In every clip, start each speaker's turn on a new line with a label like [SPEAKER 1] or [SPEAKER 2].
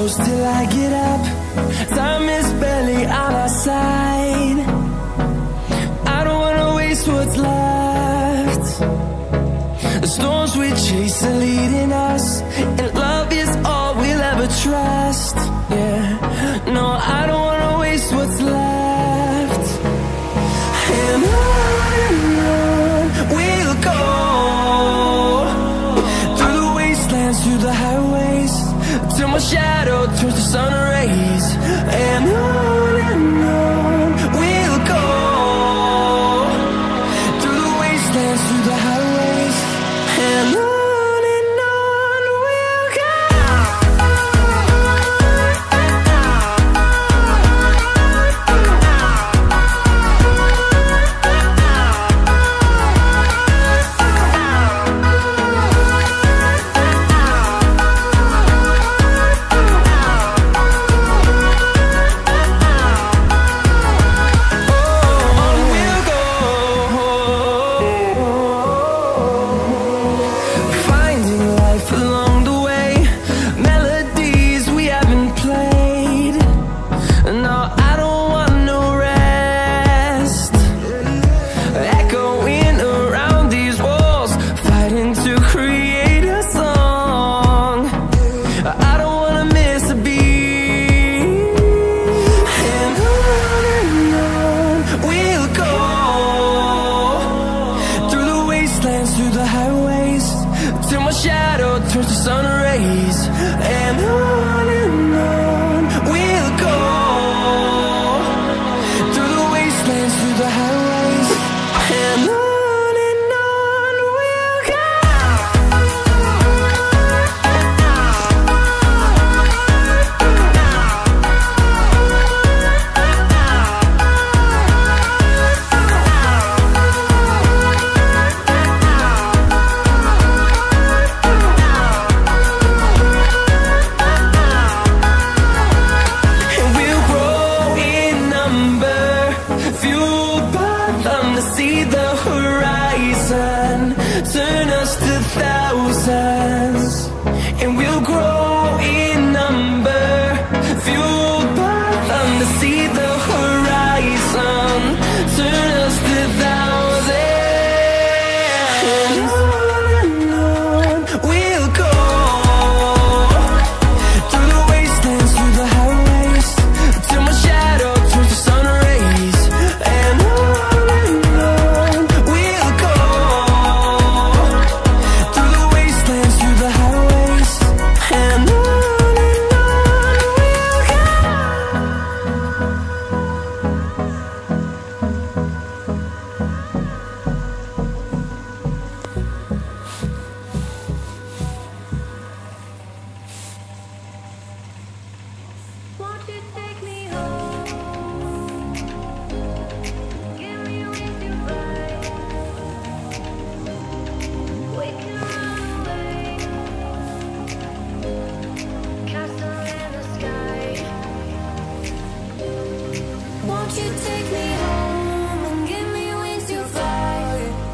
[SPEAKER 1] close till I get up. Time is barely on our side. I don't wanna waste what's left. The storms we chase are leading us, and love is all we'll ever trust. Yeah, no, I don't wanna waste what's left. And on we'll go, through the wastelands, through the highways, till my shadow turns to sun rays. And on we'll go, through the wastelands, through the highways, and on we'll go.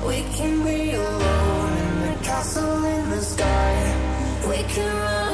[SPEAKER 2] We can be alone in the castle in the sky. We can run